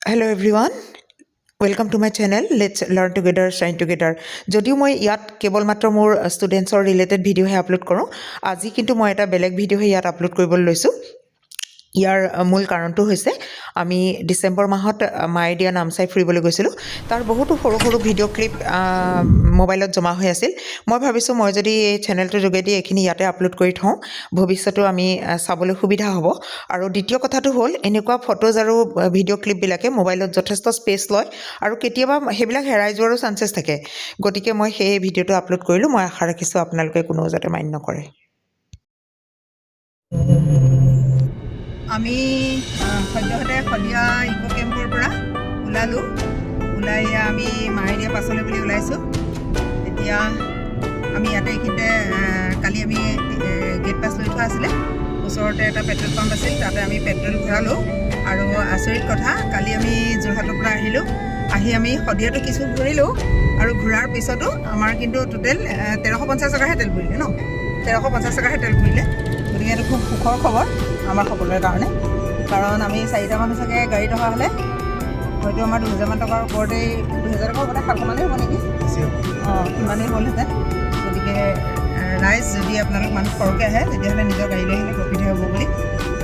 Hello everyone, welcome to my channel. Let's learn together, shine together. যদিও মই ইয়াত কেৱল মাত্ৰ মোৰ ষ্টুডেণ্টছৰ ৰিলেটেড ভিডিঅ'হে আপলোড কৰোঁ, আজি কিন্তু মই এটা বেলেগ ভিডিঅ'হে ইয়াত আপলোড কৰিবলৈ লৈছোঁ। ইয়াৰ মূল কাৰণটো হৈছে আমি ডিচেম্বৰ মাহত মায়েদিয়া নামচাই ফুৰিবলৈ গৈছিলোঁ। তাৰ বহুতো সৰু সৰু ভিডিঅ' ক্লিপ মোবাইলত জমা হৈ আছিল। মই ভাবিছোঁ মই যদি এই চেনেলটোৰ যোগেদি এইখিনি ইয়াতে আপলোড কৰি থওঁ, ভৱিষ্যতেও আমি চাবলৈ সুবিধা হ'ব। আৰু দ্বিতীয় কথাটো হ'ল এনেকুৱা ফটোজ আৰু ভিডিঅ' ক্লিপবিলাকে মোবাইলত যথেষ্ট স্পেচ লয় আৰু কেতিয়াবা সেইবিলাক হেৰাই যোৱাৰো চান্সেছ থাকে। গতিকে মই সেই ভিডিঅ'টো আপলোড কৰিলোঁ। মই আশা ৰাখিছোঁ আপোনালোকে কোনেও যাতে মান্য নকৰে। আমি সদ্যহতে সন্ধিয়া ইকো কেম্পৰ পৰা ওলাই আমি মায়েদিয়া পাছলৈ বুলি ওলাইছোঁ। এতিয়া আমি ইয়াতে এইখিনিতে কালি আমি গেট পাছ লৈ থোৱা আছিলে, ওচৰতে এটা পেট্ৰল পাম্প আছিল, তাতে আমি পেট্ৰল ভৰালোঁ। আৰু আচৰিত কথা, কালি আমি যোৰহাটৰ পৰা আহি আমি শদিয়াটো কিছু ঘূৰিলোঁ আৰু ঘূৰাৰ পিছতো আমাৰ কিন্তু টোটেল 1350 টকাহে তেল পৰিলে ন, 1350 টকাহে তেল পৰিলে। গতিকে এইটো খুব সুখৰ খবৰ আমাৰ সকলোৰে কাৰণে, কাৰণ আমি 4টা মানুহ চাগে গাড়ীত অহা হ'লে হয়তো আমাৰ 2000 মান টকাৰ ওপৰতেই, 2000 টকাৰ ওপৰতে 700 মানেই হ'ব নেকি? সিমানেই হ'লহেঁতেন। গতিকে ৰাইজ যদি আপোনালোক মানুহ সৰহকৈ আহে তেতিয়াহ'লে নিজৰ গাড়ী লৈ আহিলে প্ৰফিটহে হ'ব বুলি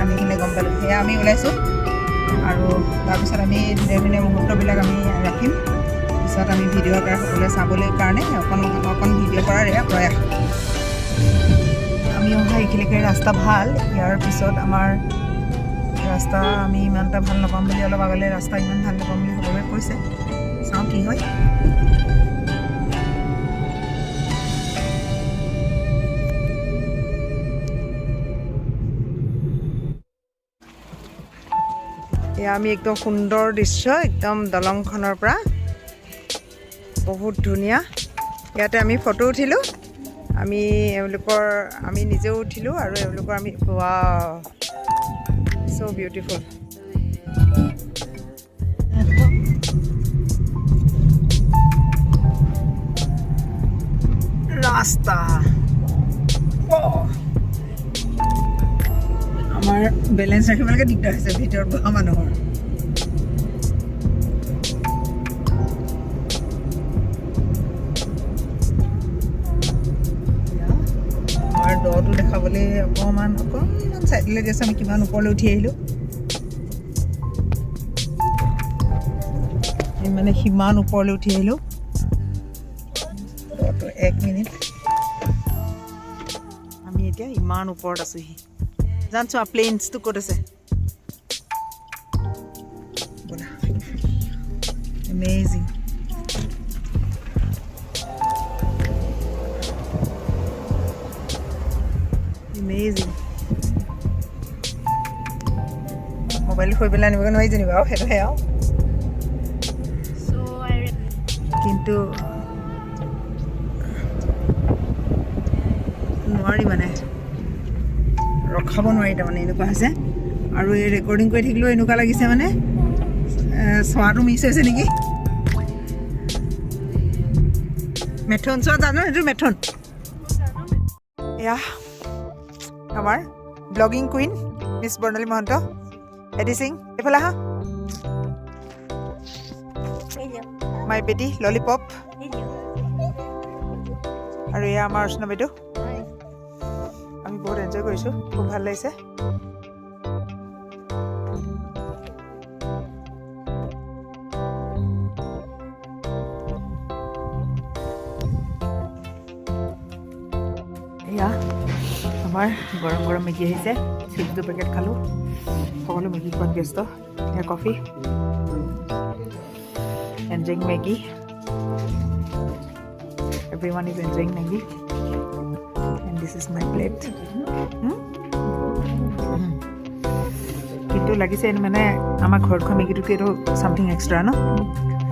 আমি এইখিনি গম পালোঁ। সেয়া আমি ওলাইছোঁ আৰু তাৰপিছত আমি ধুনীয়া ধুনীয়া মুহূৰ্তবিলাক আমি ৰাখিম। পিছত আমি ভিডিঅ' আকাৰ সকলোৱে চাবলৈ কাৰণে অকণ ভিডিঅ' কৰাৰ এয়া প্ৰয়াস। আমি অহা এইখিনিলৈকে ৰাস্তা ভাল, ইয়াৰ পিছত আমাৰ ৰাস্তা আমি ইমান এটা ভাল নাপাম বুলি, অলপ আগলৈ ৰাস্তা ইমান ভাল নাপাম বুলি সকলোৱে কৈছে। চাওঁ কি হয়। এয়া আমি একদম সুন্দৰ দৃশ্য, একদম দলংখনৰ পৰা বহুত ধুনীয়া। ইয়াতে আমি ফটো উঠিলোঁ, আমি নিজেও উঠিলোঁ আৰু এওঁলোকৰ আমি ৱাও so beautiful। ৰাস্তা আমাৰ বেলেঞ্চ ৰাখিবলৈকে দিগদাৰ হৈছে ভিতৰত বহা মানুহৰ। আমাৰ দটো দেখাবলৈ অকণমান চাইডলৈ গৈছে। আমি কিমান ওপৰলৈ উঠি আহিলোঁ, মানে সিমান ওপৰলৈ উঠি আহিলোঁ। দটো 1 মিনিট, আমি এতিয়া ইমান ওপৰত আছোঁহি। জানছো প্লেইনছটো ক'ত আছে? এমেজিং। মোবাইল থৈ পেলাই আনিবগৈ নোৱাৰি যেনিবা, আৰু সেইটোহে আৰু। কিন্তু নোৱাৰি, মানে ৰখাব নোৱাৰি তাৰমানে, এনেকুৱা হৈছে। আৰু এই ৰেকৰ্ডিং কৰি থাকিলেও এনেকুৱা লাগিছে মানে চোৱাটো মিছ হৈছে নেকি। মেথন চোৱা জানো, সেইটো মেথন। এয়া আমাৰ ব্লগিং কুইন মিছ বৰ্ণালী মহন্ত, এডি সিং। এইফালে আহা, মাই বেটি ললিপপ। আৰু এয়া আমাৰ অৰ্চনা বাইদেউ। আমি বহুত এনজয় কৰিছোঁ, খুব ভাল লাগিছে। এয়া আমাৰ গৰম গৰম মেগী আহিছে, চিপছ 2 পেকেট খালোঁ। সকলো মেগী খোৱাত ব্যস্ত। এয়া coffee, enjoying Maggi. Everyone is enjoying Maggi and this is my plate. কিন্তু লাগিছে মানে আমাৰ ঘৰখন মেগীটোকে এইটো চামথিং এক্সট্ৰা ন।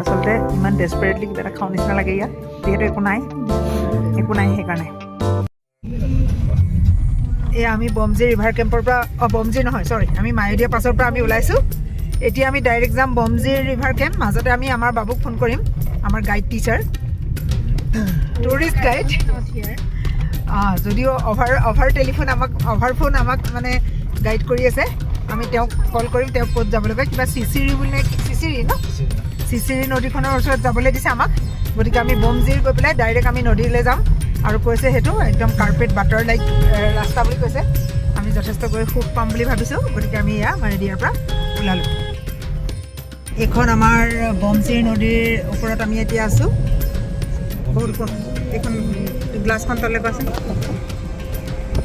আচলতে ইমান ডেছপাৰেটলি কিবা এটা খাওঁ নিচিনা লাগে ইয়াত, যিহেতু একো নাই সেইকাৰণে। এয়া আমি বমজি ৰিভাৰ কেম্পৰ পৰা, বমজি নহয় চৰি, আমি মায়েদিয়া পাছৰ পৰা আমি ওলাইছোঁ। এতিয়া আমি ডাইৰেক্ট যাম বমজি ৰিভাৰ কেম্প। মাজতে আমি আমাৰ বাবুক ফোন কৰিম, আমাৰ গাইড টিচাৰ, টুৰিষ্ট গাইড। যদিও অভাৰ ফোন আমাক মানে গাইড কৰি আছে। আমি তেওঁক কল কৰিম, তেওঁক ক'ত যাবলৈ কয়, কিবা চিচিৰি বুলি চিচিৰি ন, চিচিৰি নদীখনৰ ওচৰত যাবলৈ দিছে আমাক। গতিকে আমি বমজিৰ গৈ পেলাই ডাইৰেক্ট আমি নদীলৈ যাম। আৰু কৈছে সেইটো একদম কাৰ্পেট বাটাৰ লাইক ৰাস্তা বুলি কৈছে। আমি যথেষ্ট গৈ সুখ পাম বুলি ভাবিছোঁ। গতিকে আমি এয়া মাৰেদিয়াৰ পৰা ওলালোঁ। এইখন আমাৰ বমজিৰ নদীৰ ওপৰত আমি এতিয়া আছোঁ। এইখন গ্লাছখন তলে পাইছে,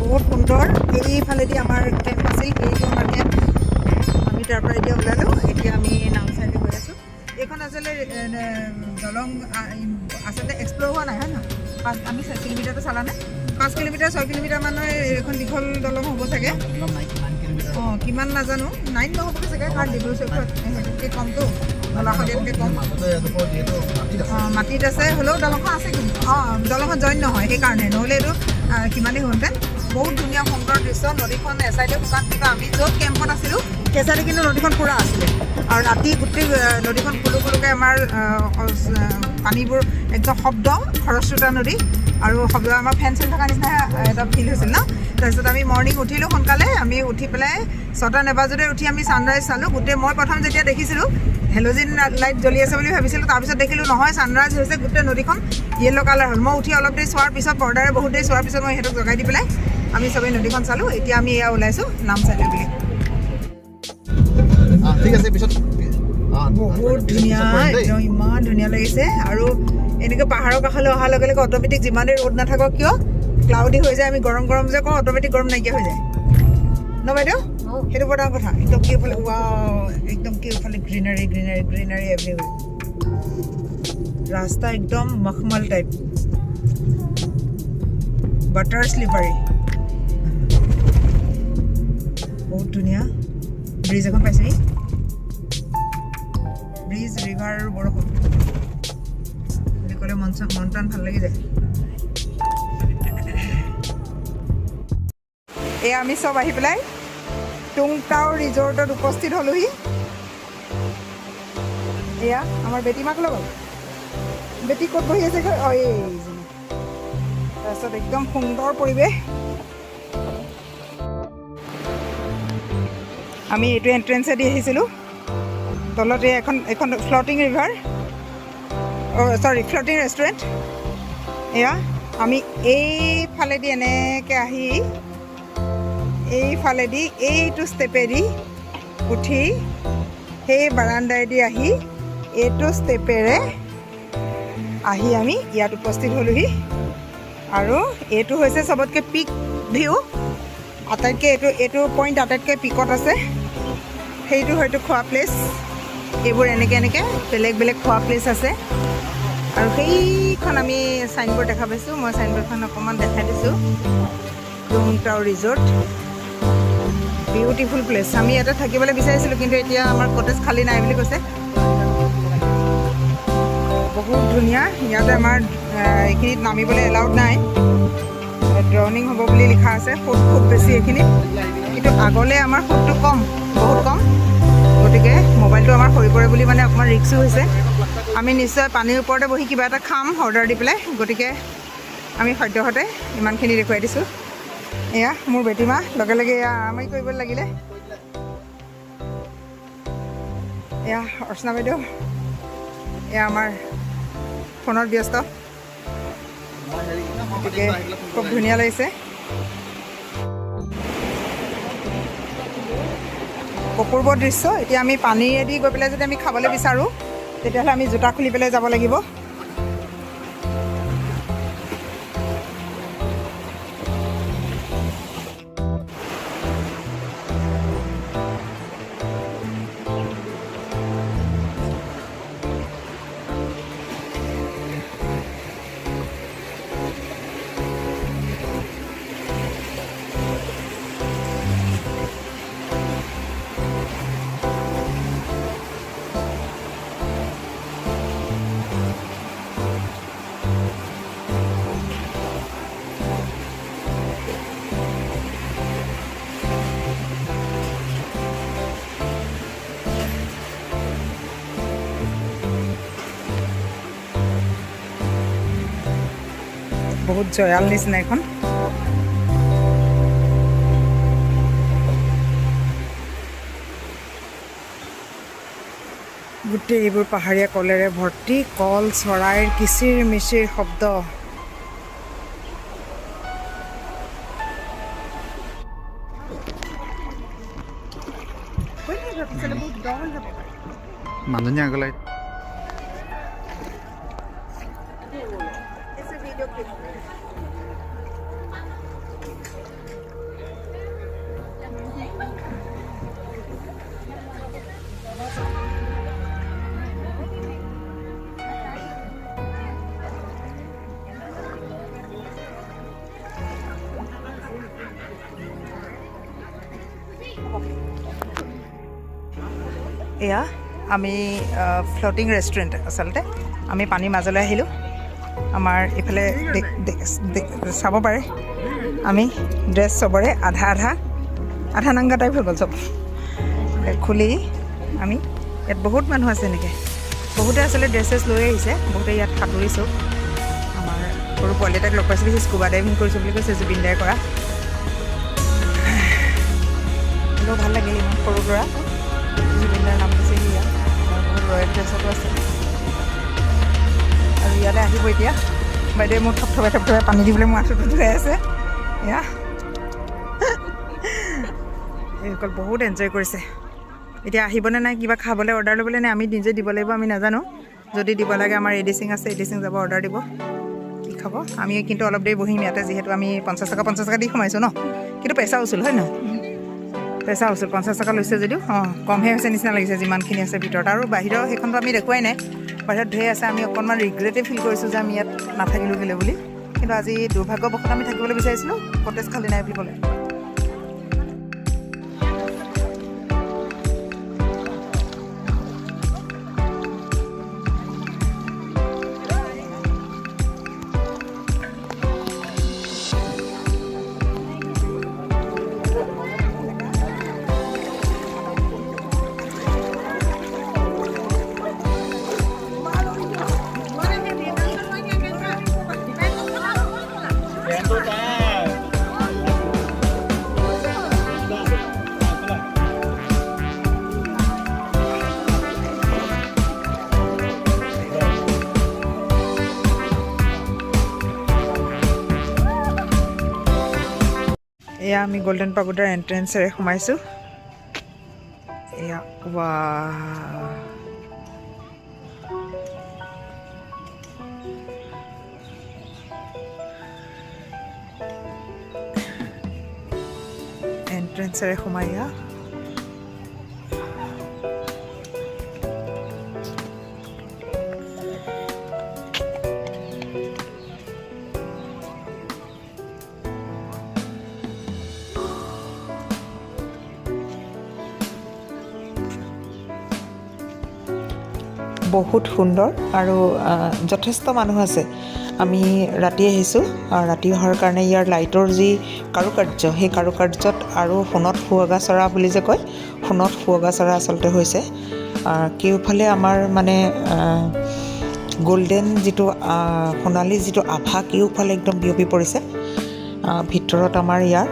বহুত সুন্দৰ। এইফালেদি আমাৰ কেম্প আছিল, এইটো আমাৰ কেম্প। আমি তাৰ পৰা এতিয়া ওলালোঁ। এতিয়া আমি নামচাইলৈ গৈ আছোঁ। এইখন আচলতে দলং আচলতে এক্সপ্ল'ৰ হোৱা নাই, হয় নহয়? আমি 6 কিলোমিটাৰটো চালানে? 5 কিলোমিটাৰ 6 কিলোমিটাৰ মানৰ এইখন দীঘল দলং হ'ব চাগে। অঁ, কিমান নাজানো, 9 নহ'ব চাগে, কাৰণ ডিব্ৰু চৈখোৱা সেইটোতকৈ কমটো, নলাশদিয়াতকৈ কম। অঁ, মাটিত আছে, হ'লেও দলংখন আছে কিন্তু। অঁ, দলংখন জইন নহয়, সেইকাৰণে, নহ'লে এইটো সিমানেই হ'লহেঁতেন। বহুত ধুনীয়া সুন্দৰ দৃশ্য। নদীখন এচাইডে শুকান, কিন্তু আমি য'ত কেম্পত আছিলোঁ সেই চাইডে কিন্তু নদীখন পূৰা আছিলে। আৰু ৰাতি গোটেই নদীখন কুলু কুলুকৈ আমাৰ পানীবোৰ একদম শব্দ, খৰস্ৰোতা নদী। আৰু শব্দ আমাৰ ফেন চেন থকা নিচিনা এটা ফিল হৈছিল ন। তাৰপিছত আমি মৰ্ণিং উঠিলোঁ সোনকালে। আমি উঠি পেলাই 6টা নেবাজোতে উঠি আমি ছানৰাইজ চালোঁ। গোটেই মই প্ৰথম যেতিয়া দেখিছিলোঁ হেল'জিন লাইট জ্বলি আছে বুলি ভাবিছিলোঁ। তাৰপিছত দেখিলোঁ নহয়, ছানৰাইজ হৈছে, গোটেই নদীখন য়েল্ল' কালাৰ হ'ল। মই উঠি অলপ দেৰি চোৱাৰ পিছত, বৰ্ডাৰে বহুত দেৰি চোৱাৰ পিছত মই সিহঁতক জগাই দি পেলাই আমি চবেই নদীখন চালোঁ। এতিয়া আমি এয়া ওলাইছোঁ নামচাইলৈ বুলি। বহুত ধুনীয়া, একদম ইমান ধুনীয়া লাগিছে। আৰু এনেকৈ পাহাৰৰ কাষলৈ অহাৰ লগে লগে অট'মেটিক যিমানেই ৰ'দ নাথাকক কিয় ক্লাউডি হৈ যায়। আমি গৰম গৰম যে কওঁ, অট'মেটিক গৰম নাইকিয়া হৈ যায় ন বাইদেউ? সেইটো বৰ ডাঙৰ কথা। একদম কেওফালে একদম কেওফালে গ্ৰীনাৰী গ্ৰীনাৰী গ্ৰীনাৰী এভৰিৱেৰ। ৰাস্তা একদম মখমল টাইপ, বাটাৰ শ্লিপাৰী, বহুত ধুনীয়া। ব্ৰিজ এখন পাইছে, ব্ৰিজ, ৰিভাৰ আৰু বৰষুণ বুলি ক'লে মন প্ৰাণ ভাল লাগি যায়। এয়া আমি চব আহি পেলাই টুংটাও ৰিজৰ্টত উপস্থিত হ'লোহি। এয়া আমাৰ বেটীমাক লগত, বেটী ক'ত বহি আছে? এইজনী। তাৰপিছত একদম সুন্দৰ পৰিৱেশ। আমি এইটো এণ্ট্ৰেঞ্চেদি আহিছিলোঁ। তলতে এখন ফ্লটিং ৰিভাৰ, ফ্লটিং ৰেষ্টুৰেণ্ট। এয়া আমি এইফালেদি এনেকৈ আহি এইফালেদি এইটো ষ্টেপেদি উঠি সেই বাৰাণ্ডাইদি আহি এইটো ষ্টেপেৰে আহি আমি ইয়াত উপস্থিত হ'লোহি। আৰু এইটো হৈছে চবতকৈ পিক ভিউ, আটাইতকৈ এইটো পইণ্ট আটাইতকৈ পিকত আছে। সেইটো হয়তো খোৱা প্লেচ, এইবোৰ এনেকৈ বেলেগ বেলেগ খোৱা প্লেচ আছে। আৰু সেইখন আমি চাইনবোৰ্ড দেখা পাইছোঁ, মই চাইনবোৰ্ডখন অকণমান দেখাই দিছোঁ। টুংটাও ৰিজৰ্ট, বিউটিফুল প্লেচ। আমি ইয়াতে থাকিবলৈ বিচাৰিছিলোঁ, কিন্তু এতিয়া আমাৰ কটেজ খালী নাই বুলি কৈছে। বহুত ধুনীয়া। ইয়াতে আমাৰ এইখিনিত নামিবলৈ এলাউড নাই, ড্ৰনিং হ'ব বুলি লিখা আছে। ফুট খুব বেছি এইখিনিত, কিন্তু আগলৈ আমাৰ ফুটটো কম, বহুত কম। গতিকে মোবাইলটো আমাৰ সৰি পৰে বুলি মানে অকণমান ৰিক্সো হৈছে। আমি নিশ্চয় পানীৰ ওপৰতে বহি কিবা এটা খাম অৰ্ডাৰ দি পেলাই। গতিকে আমি সদ্যহতে ইমানখিনি দেখুৱাই দিছোঁ। এয়া মোৰ বেটীমা, লগে লগে এয়া আৰামেই কৰিবলৈ লাগিলে। এয়া অৰ্চনা বাইদেউ, এয়া আমাৰ ফোনত ব্যস্ত। গতিকে খুব ধুনীয়া লাগিছে। অপূৰ্ব দৃশ্য। এতিয়া আমি পানীৰেদি গৈ পেলাই যদি আমি খাবলৈ বিচাৰোঁ, তেতিয়াহ'লে আমি জোতা খুলি পেলাই যাব লাগিব। বহুত জয়াল নিচিনা এখন। গোটেই এইবোৰ পাহাৰীয়া কলেৰে ভৰ্তি, কল চৰাইৰ কিচিৰ মিচিৰ শব্দ। মানুহজনী আগলৈ এয়া আমি ফ্লটিং ৰেষ্টুৰেণ্ট, আচলতে আমি পানীৰ মাজলৈ আহিলোঁ। আমাৰ এইফালে চাব পাৰে আমি ড্ৰেছ চবৰে আধা আধা আধা নাংগা টাইপ হৈ গ'ল চব খুলি। আমি ইয়াত বহুত মানুহ আছে এনেকৈ, বহুতে আচলতে ড্ৰেছ চেছ লৈ আহিছে, বহুতে ইয়াত সাঁতুৰিছোঁ। আমাৰ সৰু পোৱালি এটাক লগ পাইছিলোঁ, সি স্কুবা ডাইভিং কৰিছোঁ বুলি কৈছে, জুবিন দাই কৰা। হ'লেও ভাল লাগিল, ইমান সৰুৰ পৰা জুবিনদাৰ নাম দিছে সি ইয়াত, বহুত ৰয়েল ড্ৰেছতো আছে। আৰু ইয়ালৈ আহিব এতিয়া বাইদেৱে মোক থপথপাই পানী দিবলৈ মোৰ আঁঠুটো ধুৱাই আছে। এয়া এইসকল বহুত এনজয় কৰিছে। এতিয়া আহিবনে নাই, কিবা খাবলৈ অৰ্ডাৰ ল'বলৈ নে আমি নিজে দিব লাগিব, আমি নাজানো। যদি দিব লাগে আমাৰ এডিচিং আছে, এডিচিং যাব অৰ্ডাৰ দিব, কি খাব। আমি কিন্তু অলপ দেৰি বহিম ইয়াতে, যিহেতু আমি 50 টকা দি সোমাইছোঁ ন, কিন্তু পইচা উচুল হয় নহয়, পইচা উচুল। 50 টকা লৈছে যদিও কমহে হৈছে নিচিনা লাগিছে যিমানখিনি আছে ভিতৰত। আৰু বাহিৰৰ সেইখনটো আমি দেখুৱাই নাই, বাহিৰত ঢেৰ আছে। আমি অকণমান ৰিগ্ৰেটে ফিল কৰিছোঁ যে আমি ইয়াত নাথাকিলোঁ কেলৈ বুলি, কিন্তু আজি দুৰ্ভাগ্যবশতঃ আমি থাকিবলৈ বিচাৰিছিলোঁ, কটেজ খালী নাই বুলি ক'লে। এয়া আমি গল্ডেন পাগোডাৰ এণ্ট্ৰেঞ্চেৰে সোমাইছোঁ। এয়া এণ্ট্ৰেঞ্চেৰে সোমাই এয়া বহুত সুন্দৰ আৰু যথেষ্ট মানুহ আছে। আমি ৰাতি আহিছোঁ, ৰাতি অহাৰ কাৰণে ইয়াৰ লাইটৰ যি কাৰুকাৰ্য, সেই কাৰুকাৰ্যত আৰু সোণত সুৱগা চৰা বুলি যে কয়, সোণত সুৱগা চৰা আচলতে হৈছে। কেওফালে আমাৰ মানে গল্ডেন যিটো সোণালী যিটো আভা কেওফালে একদম বিয়পি পৰিছে। ভিতৰত আমাৰ ইয়াৰ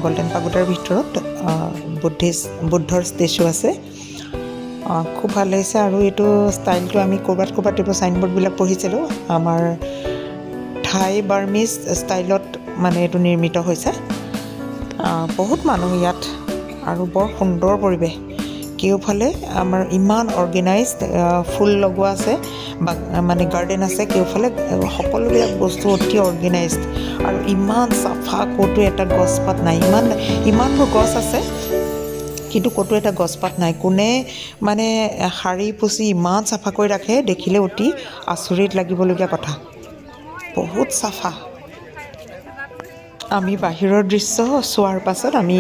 গল্ডেন পাগোডাৰ ভিতৰত বুদ্ধৰ ষ্টেচু আছে। খুব ভাল লাগিছে। আৰু এইটো ষ্টাইলটো আমি ক'ৰবাত এইটো চাইনবোৰ্ডবিলাক পঢ়িছিলোঁ, আমাৰ থাই বাৰ্মিজ ষ্টাইলত মানে এইটো নিৰ্মিত হৈছে। বহুত মানুহ ইয়াত আৰু বৰ সুন্দৰ পৰিৱেশ। কেওফালে আমাৰ ইমান অৰ্গেনাইজড, ফুল লগোৱা আছে, মানে গাৰ্ডেন আছে কেওফালে, সকলোবিলাক বস্তু অতি অৰ্গেনাইজড আৰু ইমান চাফা। ক'তো এটা গছপাত নাই, ইমানবোৰ গছ আছে কিন্তু ক'তো এটা গছপাত নাই। কোনে মানে সাৰি পুচি ইমান চাফা কৰি ৰাখে, দেখিলে অতি আচৰিত লাগিবলগীয়া কথা, বহুত চাফা। আমি বাহিৰৰ দৃশ্য চোৱাৰ পাছত আমি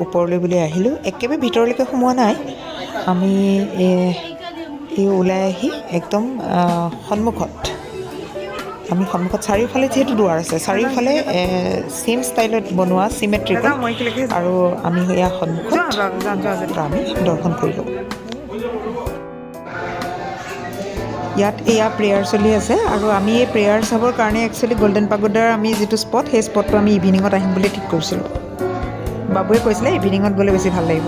ওপৰলৈ বুলি আহিলোঁ। একেবাৰে ভিতৰলৈকে সোমোৱা নাই, আমি ওলাই আহি একদম সন্মুখত চাৰিওফালে যিহেতু দুৱাৰ আছে, চাৰিওফালে ছেইম ষ্টাইলত বনোৱা চিমেট্ৰিকেল, আৰু আমি সেয়া সন্মুখত আমি দৰ্শন কৰিলোঁ। ইয়াত এয়া প্ৰেয়াৰ চলি আছে, আৰু আমি এই প্ৰেয়াৰ চাবৰ কাৰণে একচুৱেলি গল্ডেন পাগোডাৰ আমি যিটো স্পট, সেই স্পটটো আমি ইভিনিঙত আহিম বুলি ঠিক কৰিছিলোঁ। বাবুৱে কৈছিলে ইভিনিঙত গ'লে বেছি ভাল লাগিব।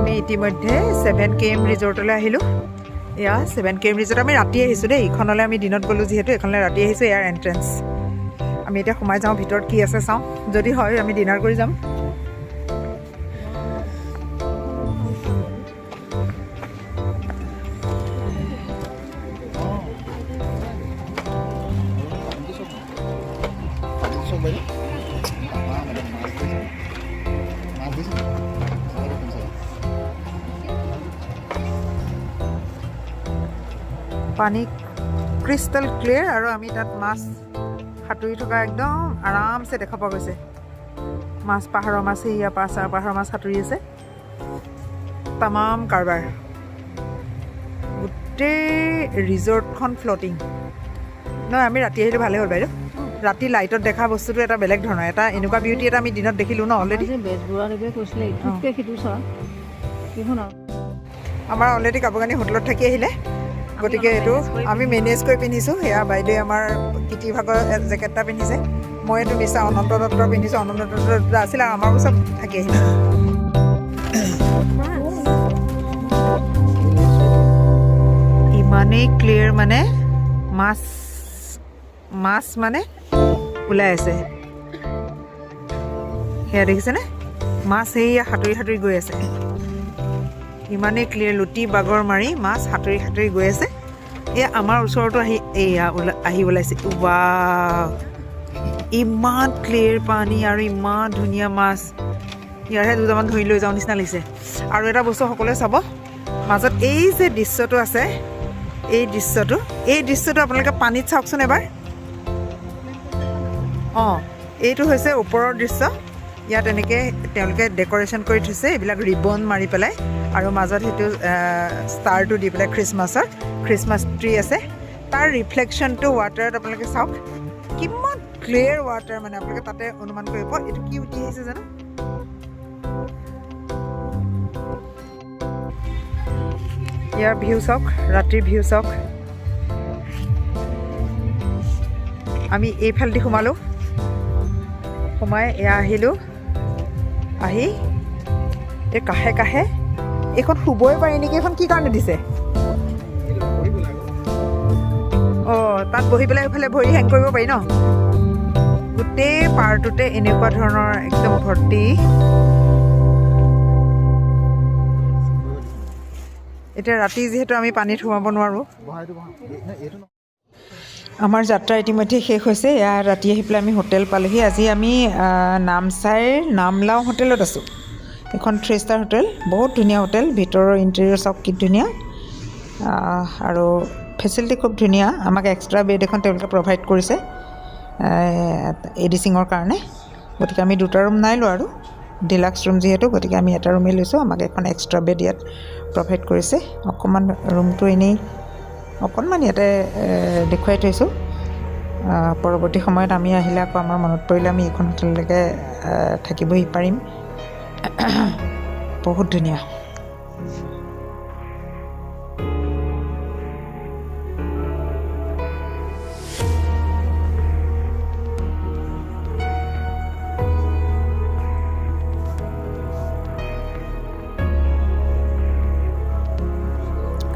আমি ইতিমধ্যে 7KM ৰিজৰ্টলৈ আহিলোঁ এয়া 7KM ৰিজৰ্ট আমি ৰাতি আহিছোঁ দেই ইখনলৈ আমি দিনত গ'লোঁ যিহেতু এইখনলৈ ৰাতি আহিছোঁ এয়াৰ এণ্ট্ৰেঞ্চ আমি এতিয়া সোমাই যাওঁ ভিতৰত কি আছে চাওঁ যদি হয় আমি ডিনাৰ কৰি যাম পানী ক্ৰিষ্টেল ক্লিয়াৰ আৰু আমি তাত মাছ সাঁতুৰি থকা একদম আৰামছে দেখা পোৱা গৈছে মাছ পাহাৰৰ মাছ সেয়া পাহাৰৰ মাছ সাঁতুৰি আছে তামাম কাৰবাৰ গোটেই ৰিজৰ্টখন ফ্লটিং নহয় আমি ৰাতি আহিলে ভালেই হ'ল বাইদেউ ৰাতি লাইটত দেখা বস্তুটো এটা বেলেগ ধৰণৰ এটা এনেকুৱা বিউটি এটা আমি দিনত দেখিলোঁ ন অলৰেডি আমাৰ অলৰেডি কাপোৰ কানি হোটেলত থাকি আহিলে গতিকে এইটো আমি মেনেজ কৰি পিন্ধিছোঁ সেয়া বাইদেৱে আমাৰ কিটি ভাগৰ জেকেট এটা পিন্ধিছে মই এইটো নিচা অনন্ত দত্তৰ পিন্ধিছোঁ অনন্ত দত্ত আছিল আৰু আমাৰ চব থাকি আহিলে ইমানেই ক্লিয়াৰ মানে মাছ মানে ওলাই আছে সেয়া দেখিছেনে মাছ সেয়া সাঁতুৰি সাঁতুৰি গৈ আছে ইমানেই ক্লিয়াৰ লুটি বাগৰ মাৰি মাছ সাঁতুৰি সাঁতুৰি গৈ আছে এয়া আমাৰ ওচৰতো আহি ওলাইছে ৱাও ইমান ক্লিয়াৰ পানী আৰু ইমান ধুনীয়া মাছ ইয়াৰহে দুটামান ধৰি লৈ যাওঁ নিচিনা লাগিছে আৰু এটা বস্তু সকলোৱে চাব মাজত এই যে দৃশ্যটো আছে এই দৃশ্যটো আপোনালোকে পানীত চাওকচোন এবাৰ অঁ এইটো হৈছে ওপৰৰ দৃশ্য ইয়াত এনেকৈ তেওঁলোকে ডেক'ৰেশ্যন কৰি থৈছে এইবিলাক ৰিবন মাৰি পেলাই আৰু মাজত সেইটো ষ্টাৰটো দি পেলাই খ্ৰীষ্টমাছ ট্ৰী আছে তাৰ ৰিফ্লেকশ্যনটো ৱাটাৰত আপোনালোকে চাওক কিমান ক্লিয়াৰ ৱাটাৰ মানে আপোনালোকে তাতে অনুমান কৰিব এইটো কি উঠি আহিছে জানো ইয়াৰ ভিউ চাওক ৰাতিৰ ভিউ চাওক আমি এইফালেদি সোমাই এয়া আহিলোঁ আহি এই কাষে এইখন শুবই পাৰি নেকি এইখন কি কাৰণে দিছে অঁ তাত বহি পেলাই এইফালে ভৰি হেং কৰিব পাৰি ন গোটেই পাৰটোতে এনেকুৱা ধৰণৰ একদম ভৰ্তি এতিয়া ৰাতি যিহেতু আমি পানীত সোমাব নোৱাৰোঁ আমাৰ যাত্ৰা ইতিমধ্যে শেষ হৈছে এয়া ৰাতি আহি পেলাই আমি হোটেল পালোহি আজি আমি নামচাইৰ নামলাও হোটেলত আছোঁ এখন 3 ষ্টাৰ হোটেল বহুত ধুনীয়া হোটেল ভিতৰৰ ইণ্টেৰিয়ৰ চব কি ধুনীয়া আৰু ফেচিলিটি খুব ধুনীয়া আমাক এক্সট্ৰা বেড এখন তেওঁলোকে প্ৰভাইড কৰিছে এডিচিঙৰ কাৰণে গতিকে আমি 2টা ৰুম নাই লোৱা আৰু ডিলাক্স ৰুম যিহেতু গতিকে আমি এটা ৰুমেই লৈছোঁ আমাক এখন এক্সট্ৰা বেড ইয়াত প্ৰভাইড কৰিছে অকণমান ৰুমটো এনেই অকণমান ইয়াতে দেখুৱাই থৈছোঁ পৰৱৰ্তী সময়ত আমি আহিলে আকৌ আমাৰ মনত পৰিলে আমি এইখন হোটেললৈকে থাকিবহি পাৰিম বহুত ধুনীয়া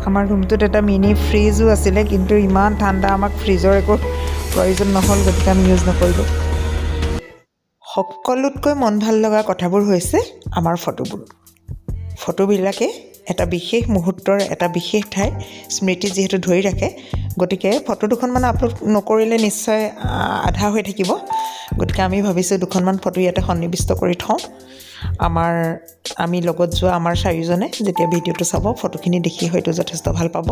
আমাৰ ৰুমটোত এটা মিনি ফ্ৰিজো আছিলে কিন্তু ইমান ঠাণ্ডা আমাক ফ্ৰিজৰ একো প্ৰয়োজন নহ'ল গতিকে আমি ইউজ নকৰিলোঁ সকলোতকৈ মন ভাল লগা কথাবোৰ হৈছে আমাৰ ফটোবিলাকে এটা বিশেষ মুহূৰ্তৰ এটা বিশেষ ঠাই স্মৃতি যিহেতু ধৰি ৰাখে গতিকে ফটো দুখনমান আপলোড নকৰিলে নিশ্চয় আধা হৈ থাকিব গতিকে আমি ভাবিছোঁ দুখনমান ফটো ইয়াতে সন্নিৱিষ্ট কৰি থওঁ আমি লগত যোৱা আমাৰ 4জনে যেতিয়া ভিডিঅ'টো চাব ফটোখিনি দেখি হয়তো যথেষ্ট ভাল পাব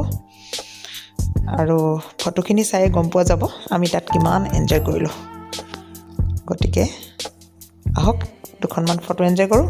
আৰু ফটোখিনি চাই গম পোৱা যাব আমি তাত কিমান এনজয় কৰিলোঁ গতিকে আহক দুখনমান ফটো এনজয় কৰোঁ